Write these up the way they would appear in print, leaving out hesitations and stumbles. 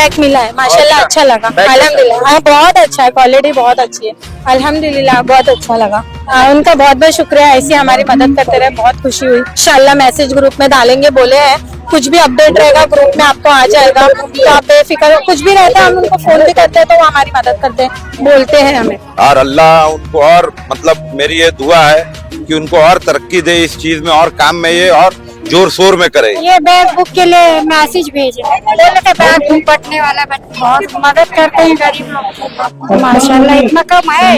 Bag मिला है माशाल्लाह, अच्छा लगा अल्हम्दुलिल्लाह। हाँ बहुत अच्छा है, क्वालिटी बहुत अच्छी है अल्हम्दुलिल्लाह, बहुत अच्छा लगा। उनका बहुत बहुत शुक्रिया, ऐसी हमारी मदद करते रहे, बहुत खुशी हुई। इंशाल्लाह मैसेज ग्रुप में डालेंगे बोले हैं, कुछ भी अपडेट रहेगा ग्रुप में आपको आ जाएगा, तो आप बेफिक्र, कुछ भी रहता है हम उनको फोन भी करते हैं तो वो हमारी मदद करते हैं, बोलते हैं हमें। और अल्लाह उनको और मतलब मेरी ये दुआ है कि उनको और तरक्की दे इस चीज में और काम में ये और जोर शोर में करे। ये बैग बुक के लिए मैसेज भेजे, बोले थे बैग बुक पटने वाला, बहुत मदद करते हैं गरीब लोग को। माशाल्लाह इतना कम है,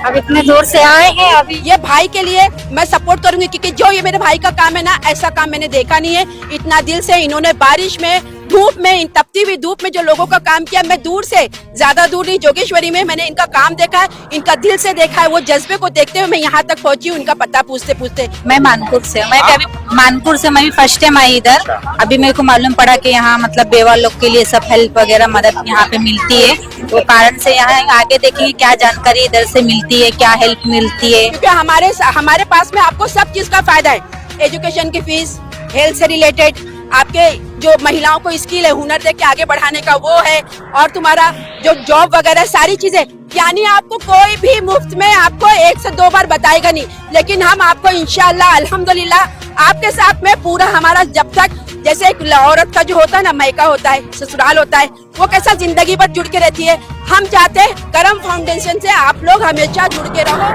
अब इतने दूर से आए हैं। अभी ये भाई के लिए मैं सपोर्ट करूंगी, क्योंकि जो ये मेरे भाई का काम है ना, ऐसा काम मैंने देखा नहीं है। इतना दिल से इन्होंने बारिश में, धूप में, इन तपती हुई धूप में जो लोगों का काम किया। मैं दूर से, ज्यादा दूर नहीं, जोगेश्वरी में मैंने इनका काम देखा है, इनका दिल से देखा है। वो जज्बे को देखते हुए मैं यहाँ तक पहुंची हूँ, इनका पता पूछते पूछते। मैं मानपुर से, मैं भी अभी मानपुर से, मैं भी फर्स्ट टाइम आई इधर। अभी मेरे को मालूम पड़ा कि यहाँ मतलब बेवा लोग के लिए सब हेल्प वगैरह मदद यहाँ पे मिलती है, वो कारण से यहाँ आगे देखेंगे क्या जानकारी इधर से मिलती है, क्या हेल्प मिलती है। क्योंकि हमारे पास में आपको सब चीज का फायदा है, एजुकेशन की फीस, हेल्थ से रिलेटेड, आपके जो महिलाओं को स्किल है, हुनर दे के आगे बढ़ाने का वो है, और तुम्हारा जो जॉब वगैरह सारी चीजें, यानी आपको कोई भी मुफ्त में आपको 1 से 2 बार बताएगा नहीं। लेकिन हम आपको इंशाल्लाह अल्हम्दुलिल्लाह आपके साथ में पूरा हमारा, जब तक जैसे एक औरत का जो होता है ना, मायका होता है, ससुराल होता है, वो कैसा जिंदगी भर जुड़ के रहती है, हम चाहते हैं करम फाउंडेशन से आप लोग हमेशा जुड़ के रहो।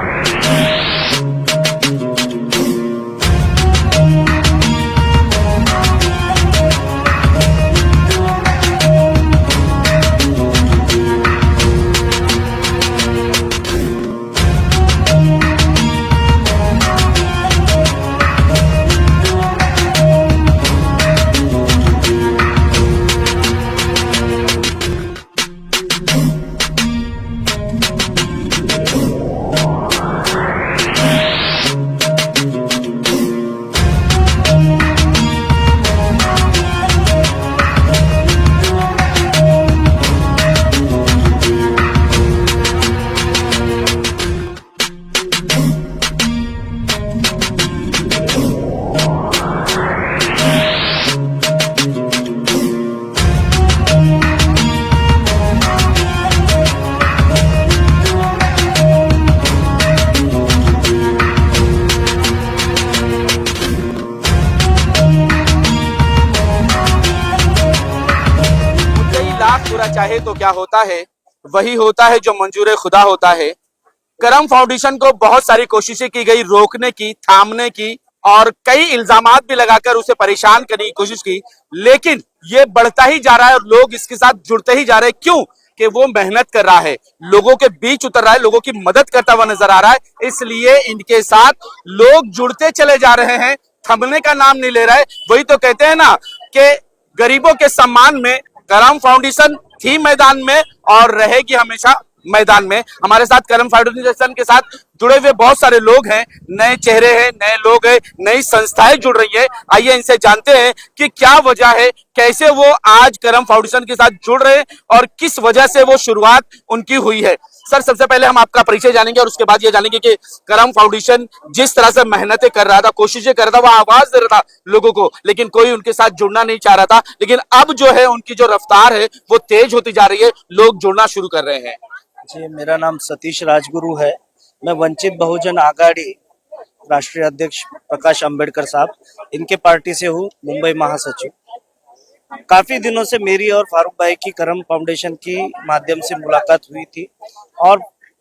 पूरा चाहे तो क्या होता है, वही होता है जो मंजूर खुदा होता है। करम फाउंडेशन को बहुत सारी कोशिशें की गई रोकने की, थामने की, और कई इल्जामात भी लगाकर उसे परेशान करने की कोशिश की, लेकिन ये बढ़ता ही जा रहा है और लोग इसके साथ जुड़ते ही जा रहे हैं। क्यों? कि वो मेहनत कर रहा है, लोगों के बीच उतर रहा है, लोगों की मदद करता हुआ नजर आ रहा है, इसलिए इनके साथ लोग जुड़ते चले जा रहे हैं, थमने का नाम नहीं ले रहा है। वही तो कहते हैं ना कि गरीबों के सम्मान में करम फाउंडेशन थी मैदान में और रहेगी हमेशा मैदान में। हमारे साथ करम फाउंडेशन के साथ जुड़े हुए बहुत सारे लोग हैं, नए चेहरे हैं, नए लोग हैं, नई संस्थाएं जुड़ रही है। आइए इनसे जानते हैं कि क्या वजह है, कैसे वो आज करम फाउंडेशन के साथ जुड़ रहे हैं और किस वजह से वो शुरुआत उनकी हुई है। सर, सबसे पहले हम आपका परिचय जानेंगे और उसके बाद ये जानेंगे कि करम फाउंडेशन जिस तरह से मेहनतें कर रहा था, कोशिशें कर रहा था, वो आवाज दे रहा था लोगों को, लेकिन कोई उनके साथ जुड़ना नहीं चाह रहा था। लेकिन अब जो है उनकी जो रफ्तार है वो तेज होती जा रही है, लोग जुड़ना शुरू कर रहे हैं। जी, मेरा नाम सतीश राजगुरु है। मैं वंचित बहुजन आघाड़ी राष्ट्रीय अध्यक्ष प्रकाश अंबेडकर साहब, इनके पार्टी से हूँ, मुंबई महासचिव। काफी दिनों से मेरी और फारूक भाई की करम फाउंडेशन की माध्यम से मुलाकात हुई थी, और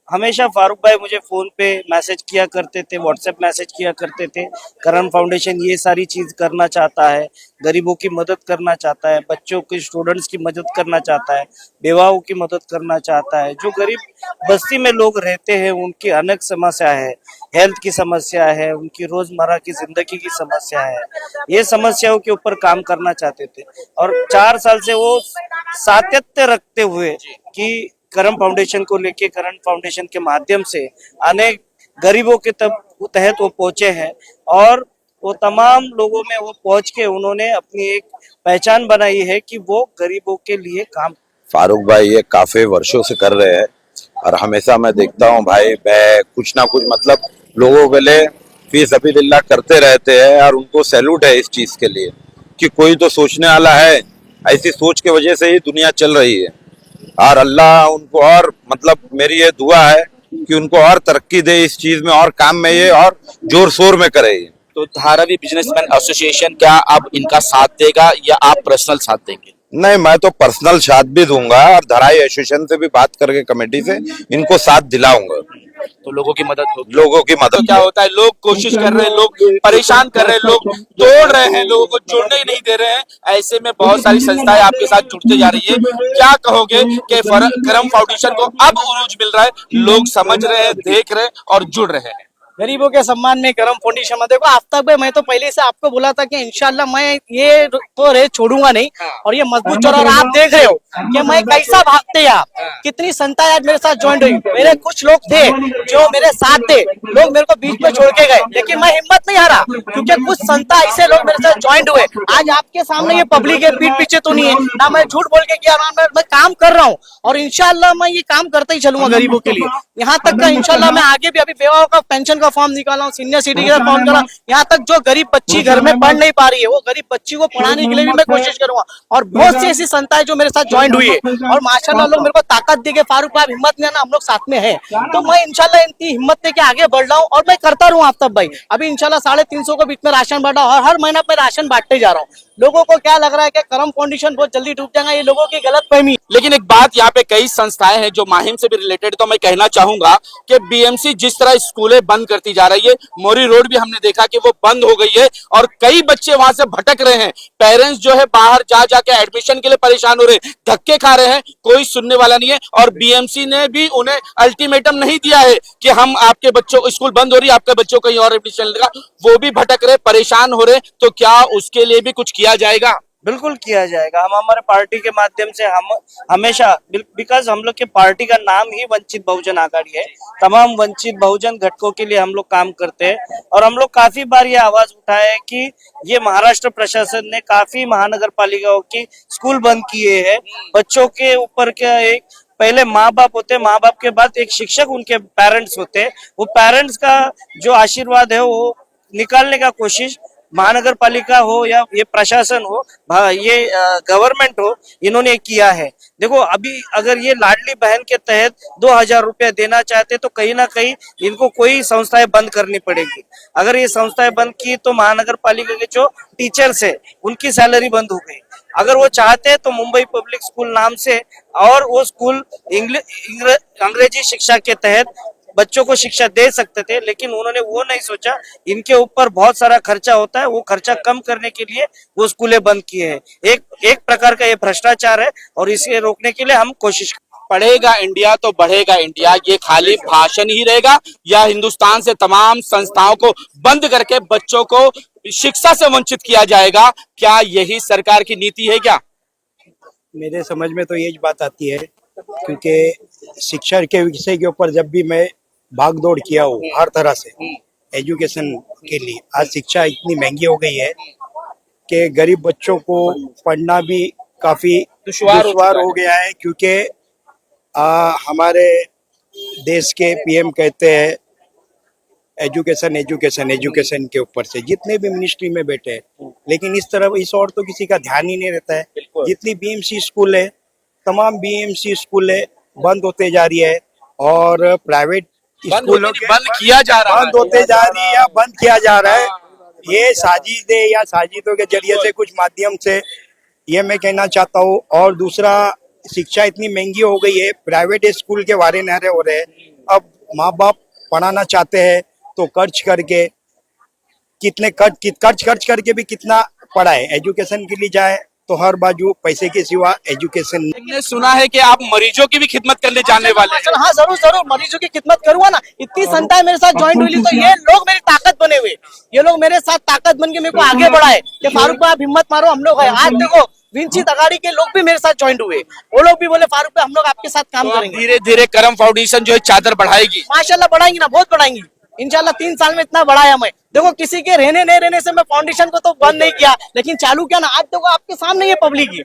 हमेशा फारूक भाई मुझे फोन पे मैसेज किया करते थे, व्हाट्सएप मैसेज किया करते थे। करम फाउंडेशन ये सारी चीज करना चाहता है, गरीबों की मदद करना चाहता है, बच्चों के, स्टूडेंट्स की मदद करना चाहता है, बेवाओं की मदद करना चाहता है। जो गरीब बस्ती में लोग रहते हैं उनकी अनेक समस्या है, हेल्थ की समस्या है, उनकी रोजमर्रा की जिंदगी की समस्या है, ये समस्याओं के ऊपर काम करना चाहते थे। और 4 साल से वो सातत्य रखते हुए कि करम फाउंडेशन को लेके, करम फाउंडेशन के माध्यम से अनेक गरीबों के तहत वो पहुंचे हैं, और वो तमाम लोगों में वो पहुंच के उन्होंने अपनी एक पहचान बनाई है कि वो गरीबों के लिए काम। फारूक भाई ये काफी वर्षों से कर रहे हैं और हमेशा मैं देखता हूँ भाई, मैं कुछ ना कुछ मतलब लोगों के लिए फी सबिलिल्लाह करते रहते हैं, और उनको सैल्यूट है इस चीज के लिए कि कोई तो सोचने वाला है ऐसी सोच की वजह से ही दुनिया चल रही है। और अल्लाह उनको और मतलब मेरी ये दुआ है कि उनको और तरक्की दे इस चीज में और काम में ये और जोर शोर में करे ये। तो धारावी बिजनेसमैन एसोसिएशन क्या अब इनका साथ देगा या आप पर्सनल साथ देंगे? नहीं, मैं तो पर्सनल साथ भी दूंगा और धराई एसोसिएशन से भी बात करके कमेटी से इनको साथ दिलाऊंगा। तो लोगों की मदद होगी। लोगों की तो मदद क्या होता है, लोग कोशिश कर रहे हैं, लोग परेशान कर रहे हैं, लोग तोड़ रहे हैं, लोगों को जुड़ने ही नहीं दे रहे हैं। ऐसे में बहुत सारी संस्थाएं आपके साथ जुड़ते जा रही है। क्या कहोगे कि करम फाउंडेशन को अब उरूज मिल रहा है, लोग समझ रहे हैं, देख रहे हैं और जुड़ रहे हैं? गरीबों के सम्मान में करम फाउंडेशन में देखो आफ्ताब भाई, मैं तो पहले से आपको बोला था कि इंशाल्लाह मैं ये तो रेस छोड़ूंगा नहीं और ये मजबूत चल। और आप देख रहे हो कि मैं कैसा भागते आप, कितनी संस्थाएं आज मेरे साथ ज्वाइन हुई। मेरे कुछ लोग थे जो मेरे साथ थे, लोग मेरे को बीच में छोड़ के गए, लेकिन मैं हिम्मत नहीं हारा क्योंकि कुछ संस्था ऐसे लोग मेरे साथ ज्वाइन हुए। आज आपके सामने ये पब्लिक है, पीठ पीछे तो नहीं है ना, मैं झूठ बोल के किया ना, मैं काम कर रहा हूँ और इंशाल्लाह मैं ये काम करते ही चलूंगा गरीबों के लिए। यहाँ तक का इंशाल्लाह मैं आगे भी, अभी बेवाओं का पेंशन का फॉर्म निकाला हूँ, सीनियर सिटीजन का फॉर्म निकाला, यहाँ तक जो गरीब बच्ची घर में पढ़ नहीं पा रही है वो गरीब बच्ची को पढ़ाने के लिए भी मैं कोशिश करूंगा। और बहुत सी ऐसी संस्थाएं जो मेरे साथ ज्वाइन हुई है और माशाल्लाह लोग मेरे को ताकत देके फारूक भाई हिम्मत नहीं आना, हम लोग साथ में है। तो मैं इंशाल्लाह इनकी हिम्मत देके आगे बढ़ रहा हूँ और मैं करता रहूँ आफ्ताब भाई। अभी इंशाल्लाह 350 के बीच में राशन बांटा और हर महीना मैं राशन बांटते जा रहा हूँ। लोगों को क्या लग रहा है कि करम फाउंडेशन बहुत जल्दी डूब जाएगा, ये लोगों की गलत फहमी। लेकिन एक बात, यहाँ पे कई संस्थाएं हैं जो माहिम से भी रिलेटेड, तो मैं कहना चाहूंगा कि बीएमसी जिस तरह स्कूलें बंद करती जा रही है, मोरी रोड भी हमने देखा कि वो बंद हो गई है और कई बच्चे वहां से भटक रहे हैं। पेरेंट्स जो है बाहर जा जाके एडमिशन के लिए परेशान हो रहे हैं, धक्के खा रहे हैं, कोई सुनने वाला नहीं है। और बीएमसी ने भी उन्हें अल्टीमेटम नहीं दिया है कि हम आपके बच्चों, स्कूल बंद हो रही है, आपके बच्चों कहीं और एडमिशन लेगा। वो भी भटक रहे, परेशान हो रहे। तो क्या उसके लिए भी कुछ किया जाएगा? बिल्कुल किया जाएगा। हम हमारे पार्टी के माध्यम से हम हमेशा, बिकॉज हम लोग के पार्टी का नाम ही वंचित बहुजन आघाड़ी है, तमाम वंचित बहुजन घटकों के लिए हम लोग काम करते हैं। और हम लोग काफी बार ये आवाज उठाए कि ये महाराष्ट्र प्रशासन ने काफी महानगर पालिकाओं की स्कूल बंद किए हैं। बच्चों के ऊपर क्या एक पहले माँ बाप होते, माँ बाप के बाद एक शिक्षक उनके पेरेंट्स होते, वो पेरेंट्स का जो आशीर्वाद है वो निकालने का कोशिश महानगर पालिका हो या ये प्रशासन हो, ये गवर्नमेंट हो, इन्होंने किया है। देखो अभी अगर ये लाडली बहन के तहत 2000 रुपया देना चाहते तो कहीं ना कहीं इनको कोई संस्थाएं बंद करनी पड़ेगी। अगर ये संस्थाएं बंद की तो महानगर पालिका के जो टीचर्स है उनकी सैलरी बंद हो गई। अगर वो चाहते तो मुंबई पब्लिक स्कूल नाम से और वो स्कूल अंग्रेजी शिक्षा के तहत बच्चों को शिक्षा दे सकते थे, लेकिन उन्होंने वो नहीं सोचा। इनके ऊपर बहुत सारा खर्चा होता है, वो खर्चा कम करने के लिए वो स्कूलें बंद किए हैं। एक प्रकार का ये भ्रष्टाचार है और इसे रोकने के लिए हम कोशिश। पढ़ेगा इंडिया तो बढ़ेगा इंडिया, ये खाली भाषण ही रहेगा या हिंदुस्तान से तमाम संस्थाओं को बंद करके बच्चों को शिक्षा से वंचित किया जाएगा? क्या यही सरकार की नीति है क्या? मेरे समझ में तो यही बात आती है, क्योंकि शिक्षा के विषय के ऊपर जब भी मैं भाग दौड़ किया हूँ हर तरह से एजुकेशन के लिए, आज शिक्षा इतनी महंगी हो गई है कि गरीब बच्चों को पढ़ना भी काफी दुश्वार हो गया है। क्योंकि हमारे देश के पीएम कहते हैं एजुकेशन एजुकेशन एजुकेशन के ऊपर से, जितने भी मिनिस्ट्री में बैठे हैं, लेकिन इस तरफ इस और तो किसी का ध्यान ही नहीं रहता है। जितनी बीएमसी स्कूल है, तमाम बीएमसी स्कूलें बंद होते जा रही है और प्राइवेट स्कूलों के बंद किया जा रहा है, बंद होते जा रही है या बंद किया जा रहा है। ये साजिश है या साजिशों के जरिए से कुछ माध्यम से, ये मैं कहना चाहता हूँ। और दूसरा, शिक्षा इतनी महंगी हो गई है, प्राइवेट स्कूल के वारे नहरे हो रहे हैं। अब माँ बाप पढ़ाना चाहते हैं तो खर्च करके कितने खर्च करके भी कितना पढ़ाए, एजुकेशन के लिए जाए तो हर बाजू पैसे के सिवा एजुकेशन। मैंने सुना है कि आप मरीजों की भी खिदमत करने जाने वाले हैं। हाँ जरूर मरीजों की खिदमत करूंगा ना। इतनी संस्थाएं मेरे साथ ज्वाइन हुई तो ये लोग मेरी ताकत बने हुए, ये लोग मेरे साथ ताकत बन के मेरे को आगे बढ़ाए कि फारूक भाई आप हिम्मत मारो, हम लोग है। आज देखो विंचित अगाड़ी के लोग भी मेरे साथ ज्वाइन हुए, वो लोग भी बोले फारूक भाई हम लोग आपके साथ काम करेंगे। धीरे धीरे करम फाउंडेशन जो है चादर बढ़ाएगी, माशाल्लाह बढ़ाएंगी ना, बहुत बढ़ाएंगी इंशाल्लाह। 3 साल में इतना बढ़ाया मैं। देखो किसी के रहने नहीं रहने से मैं फाउंडेशन को तो बंद नहीं किया, लेकिन चालू किया ना। आज देखो आपके सामने ये पब्लिक है,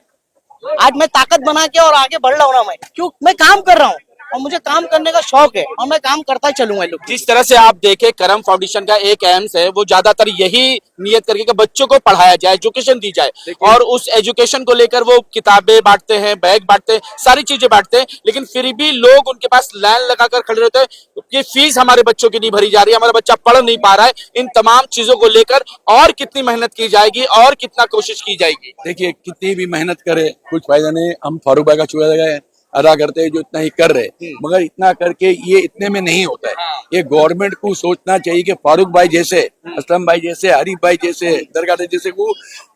आज मैं ताकत बना के और आगे बढ़ रहा हूँ ना। मैं क्यों, मैं काम कर रहा हूँ और मुझे काम करने का शौक है और मैं काम करता चलूंगा लोग। जिस तरह से आप देखें करम फाउंडेशन का एक एम्स है वो ज्यादातर यही नियत करके कि बच्चों को पढ़ाया जाए, एजुकेशन दी जाए और उस एजुकेशन को लेकर वो किताबें बांटते हैं, बैग बांटते हैं, सारी चीजें बांटते हैं, लेकिन फिर भी लोग उनके पास लाइन लगाकर खड़े रहते हैं कि फीस हमारे बच्चों की नहीं भरी जा रही है, हमारा बच्चा पढ़ नहीं पा रहा है। इन तमाम चीजों को लेकर और कितनी मेहनत की जाएगी और कितना कोशिश की जाएगी। देखिए कितनी भी मेहनत करे कुछ फायदा नहीं। हम फारूक भाई का शुक्रिया अदा करते हैं जो इतना ही कर रहे, मगर इतना करके ये इतने में नहीं होता है। ये गवर्नमेंट को सोचना चाहिए कि फारूक भाई जैसे, असलम भाई जैसे, हरीफ भाई जैसे, दरगाह जैसे वो